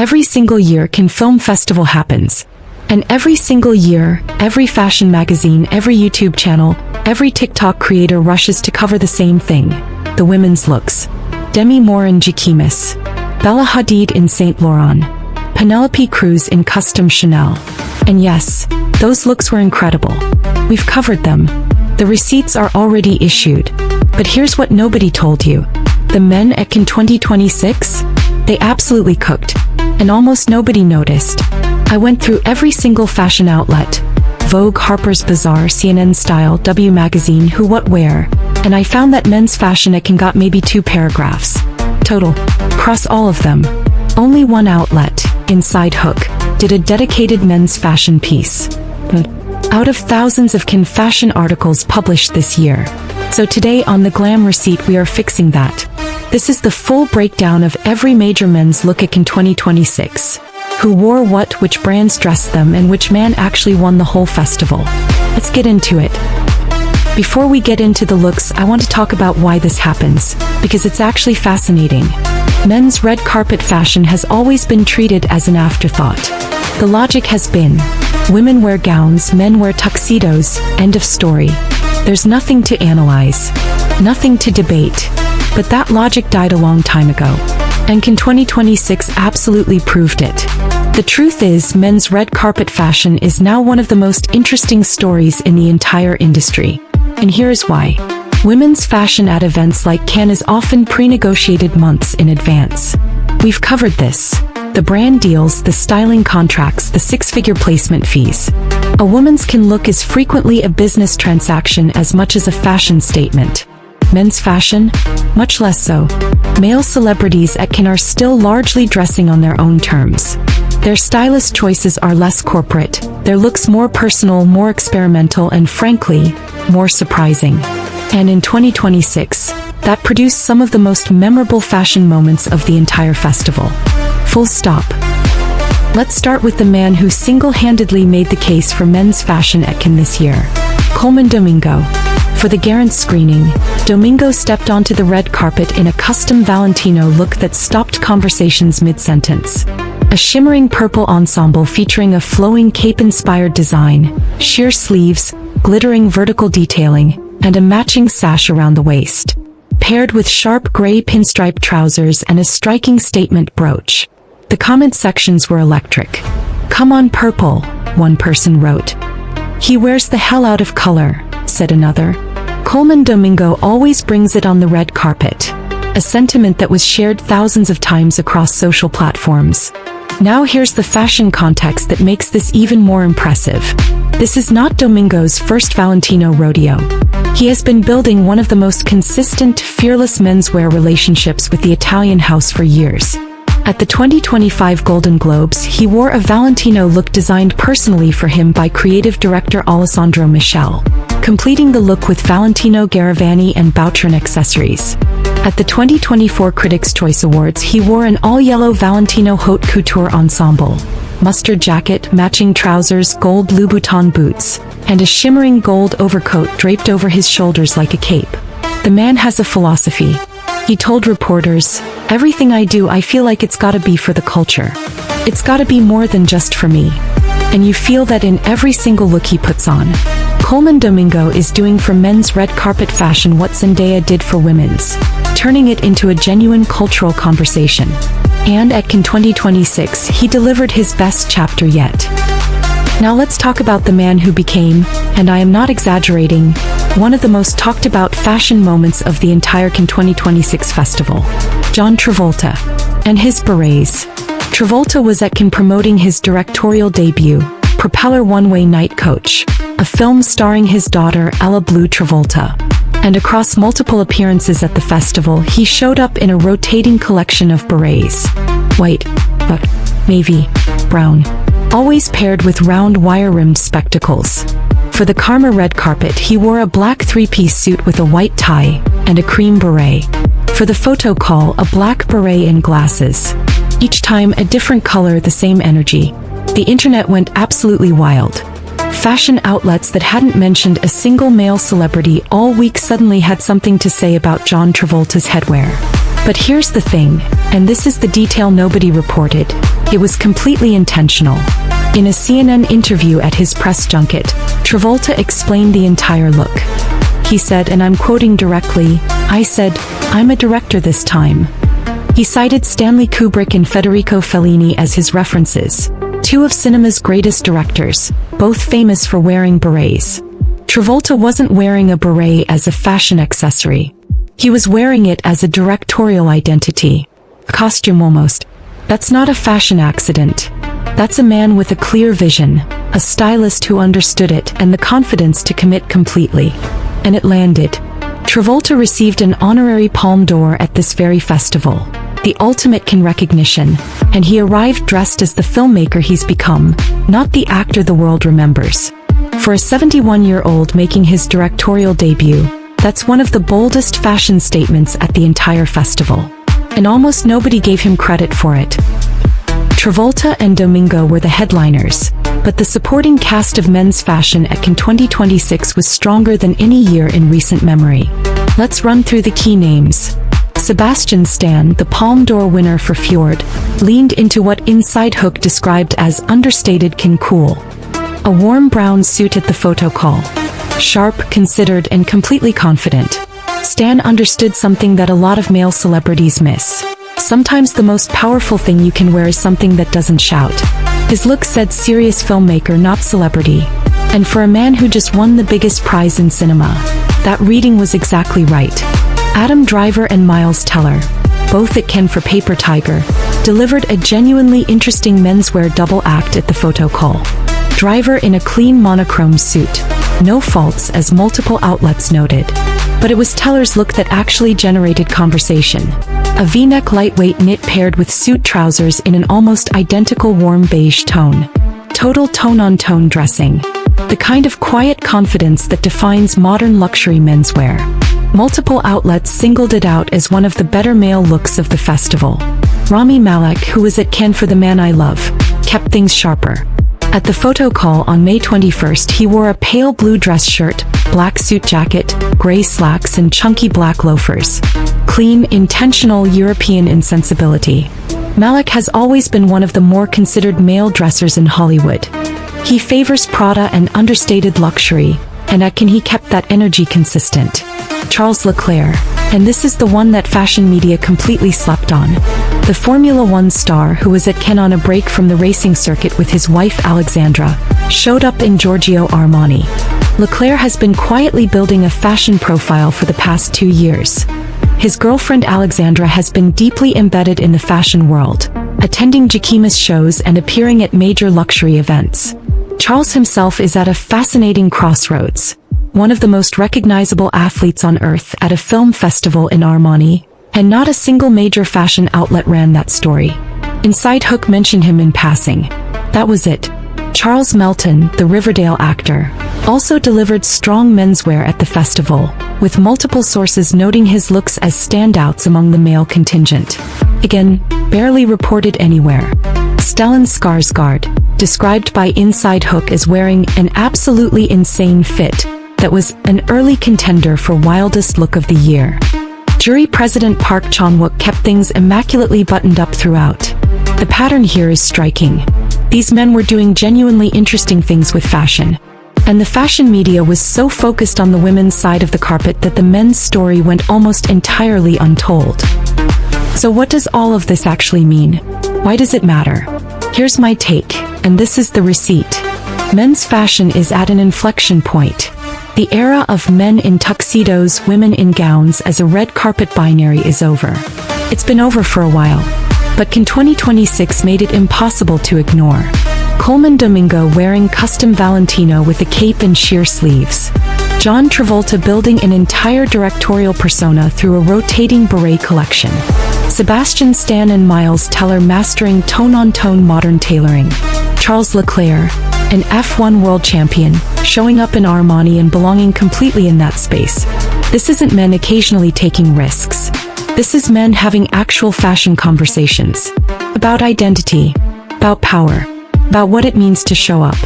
every single year Cannes Film Festival happens. And every single year, every fashion magazine, every YouTube channel, every TikTok creator rushes to cover the same thing. The women's looks. Demi Moore in Jacquemus. Bella Hadid in Saint Laurent. Penelope Cruz in custom Chanel. And yes, those looks were incredible. We've covered them. The receipts are already issued. But here's what nobody told you. The men at Cannes 2026? They absolutely cooked. And almost nobody noticed. I went through every single fashion outlet. Vogue, Harper's Bazaar, CNN Style, W Magazine, Who What Wear. And I found that men's fashion at Cannes got maybe 2 paragraphs. Total. Across all of them. Only one outlet, InsideHook, did a dedicated men's fashion piece. Out of thousands of Cannes fashion articles published this year. So today on the Glam Receipt we are fixing that. This is the full breakdown of every major men's look at Cannes 2026. Who wore what, which brands dressed them, and which man actually won the whole festival. Let's get into it. Before we get into the looks, I want to talk about why this happens, because it's actually fascinating. Men's red carpet fashion has always been treated as an afterthought. The logic has been, women wear gowns, men wear tuxedos, end of story. There's nothing to analyze, nothing to debate. But that logic died a long time ago. And Cannes 2026 absolutely proved it. The truth is, men's red carpet fashion is now one of the most interesting stories in the entire industry. And here's why. Women's fashion at events like Cannes is often pre-negotiated months in advance. We've covered this. The brand deals, the styling contracts, the 6-figure placement fees. A woman's Cannes look is frequently a business transaction as much as a fashion statement. Men's fashion? Much less so. Male celebrities at Cannes are still largely dressing on their own terms. Their stylist choices are less corporate, their looks more personal, more experimental, and frankly, more surprising. And in 2026, that produced some of the most memorable fashion moments of the entire festival. Full stop. Let's start with the man who single-handedly made the case for men's fashion at Cannes this year. Colman Domingo. For the Garant screening, Domingo stepped onto the red carpet in a custom Valentino look that stopped conversations mid-sentence. A shimmering purple ensemble featuring a flowing cape-inspired design, sheer sleeves, glittering vertical detailing, and a matching sash around the waist. Paired with sharp gray pinstripe trousers and a striking statement brooch. The comment sections were electric. "Come on purple," one person wrote. "He wears the hell out of color," said another. Colman Domingo always brings it on the red carpet. A sentiment that was shared thousands of times across social platforms. Now here's the fashion context that makes this even more impressive. This is not Domingo's first Valentino rodeo. He has been building one of the most consistent, fearless menswear relationships with the Italian house for years. At the 2025 Golden Globes, he wore a Valentino look designed personally for him by creative director Alessandro Michele, completing the look with Valentino Garavani and Boucheron accessories. At the 2024 Critics' Choice Awards, he wore an all-yellow Valentino haute couture ensemble, mustard jacket, matching trousers, gold Louboutin boots, and a shimmering gold overcoat draped over his shoulders like a cape. The man has a philosophy. He told reporters, "Everything I do, I feel like it's gotta be for the culture. It's gotta be more than just for me." And you feel that in every single look he puts on. Colman Domingo is doing for men's red carpet fashion what Zendaya did for women's, turning it into a genuine cultural conversation. And at Cannes 2026, he delivered his best chapter yet. Now let's talk about the man who became, and I am not exaggerating, one of the most talked about fashion moments of the entire Cannes 2026 festival. John Travolta. And his berets. Travolta was at Cannes promoting his directorial debut, Propeller One-Way Night Coach, a film starring his daughter Ella Blue Travolta. And across multiple appearances at the festival, he showed up in a rotating collection of berets. White, but navy, brown. Always paired with round wire-rimmed spectacles. For the Karma red carpet, he wore a black three-piece suit with a white tie and a cream beret. For the photo call, a black beret and glasses. Each time a different color, the same energy. The internet went absolutely wild. Fashion outlets that hadn't mentioned a single male celebrity all week suddenly had something to say about John Travolta's headwear. But here's the thing, and this is the detail nobody reported. It was completely intentional. In a CNN interview at his press junket, Travolta explained the entire look. He said, and I'm quoting directly, "I said, I'm a director this time." He cited Stanley Kubrick and Federico Fellini as his references, two of cinema's greatest directors, both famous for wearing berets. Travolta wasn't wearing a beret as a fashion accessory. He was wearing it as a directorial identity. A costume almost. That's not a fashion accident. That's a man with a clear vision, a stylist who understood it, and the confidence to commit completely. And it landed. Travolta received an honorary Palme d'Or at this very festival, the ultimate Cannes recognition, and he arrived dressed as the filmmaker he's become, not the actor the world remembers. For a 71-year-old making his directorial debut, that's one of the boldest fashion statements at the entire festival. And almost nobody gave him credit for it. Travolta and Domingo were the headliners, but the supporting cast of men's fashion at Cannes 2026 was stronger than any year in recent memory. Let's run through the key names. Sebastian Stan, the Palme d'Or winner for Fjord, leaned into what InsideHook described as understated Cannes cool. A warm brown suit at the photo call. Sharp, considered, and completely confident. Stan understood something that a lot of male celebrities miss. Sometimes the most powerful thing you can wear is something that doesn't shout. His look said serious filmmaker, not celebrity. And for a man who just won the biggest prize in cinema, that reading was exactly right. Adam Driver and Miles Teller, both at Cannes for Paper Tiger, delivered a genuinely interesting menswear double act at the photo call. Driver in a clean monochrome suit. No faults, as multiple outlets noted. But it was Teller's look that actually generated conversation. A V-neck lightweight knit paired with suit trousers in an almost identical warm beige tone. Total tone-on-tone dressing. The kind of quiet confidence that defines modern luxury menswear. Multiple outlets singled it out as one of the better male looks of the festival. Rami Malek, who was at Cannes for The Man I Love, kept things sharper. At the photo call on May 21st, he wore a pale blue dress shirt, black suit jacket, gray slacks, and chunky black loafers. Clean, intentional European insensibility. Malek has always been one of the more considered male dressers in Hollywood. He favors Prada and understated luxury, and at Cannes he kept that energy consistent. Charles Leclerc, and this is the one that fashion media completely slept on. The Formula One star, who was at Cannes on a break from the racing circuit with his wife Alexandra, showed up in Giorgio Armani. Leclerc has been quietly building a fashion profile for the past 2 years. His girlfriend Alexandra has been deeply embedded in the fashion world, attending Jacquemus shows and appearing at major luxury events. Charles himself is at a fascinating crossroads. One of the most recognizable athletes on earth at a film festival in Armani, and not a single major fashion outlet ran that story. InsideHook mentioned him in passing. That was it. Charles Melton, the Riverdale actor, also delivered strong menswear at the festival, with multiple sources noting his looks as standouts among the male contingent. Again, barely reported anywhere. Stellan Skarsgård, described by InsideHook as wearing an absolutely insane fit, that was an early contender for wildest look of the year. Jury President Park Chan-wook kept things immaculately buttoned up throughout. The pattern here is striking. These men were doing genuinely interesting things with fashion. And the fashion media was so focused on the women's side of the carpet that the men's story went almost entirely untold. So what does all of this actually mean? Why does it matter? Here's my take, and this is the receipt. Men's fashion is at an inflection point. The era of men in tuxedos, women in gowns as a red carpet binary is over. It's been over for a while, but Cannes 2026 made it impossible to ignore. Colman Domingo wearing custom Valentino with a cape and sheer sleeves. John Travolta building an entire directorial persona through a rotating beret collection. Sebastian Stan and Miles Teller mastering tone-on-tone modern tailoring. Charles Leclerc, an F1 world champion, showing up in Armani and belonging completely in that space. This isn't men occasionally taking risks. This is men having actual fashion conversations. About identity, about power, about what it means to show up.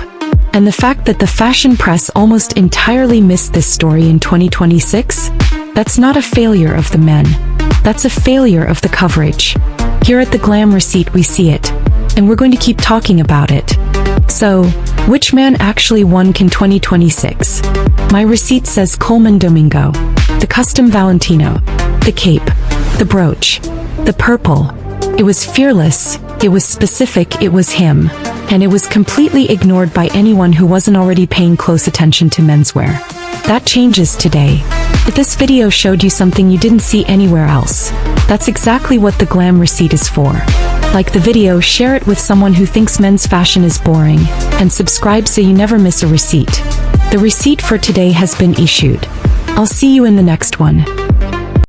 And the fact that the fashion press almost entirely missed this story in 2026? That's not a failure of the men. That's a failure of the coverage. Here at the Glam Receipt we see it. and we're going to keep talking about it. So, which man actually won in 2026? My receipt says Colman Domingo. The custom Valentino. The cape. The brooch. The purple. It was fearless, it was specific, it was him. And it was completely ignored by anyone who wasn't already paying close attention to menswear. That changes today. If this video showed you something you didn't see anywhere else, that's exactly what the Glam Receipt is for. Like the video, share it with someone who thinks men's fashion is boring, and subscribe so you never miss a receipt. The receipt for today has been issued. I'll see you in the next one.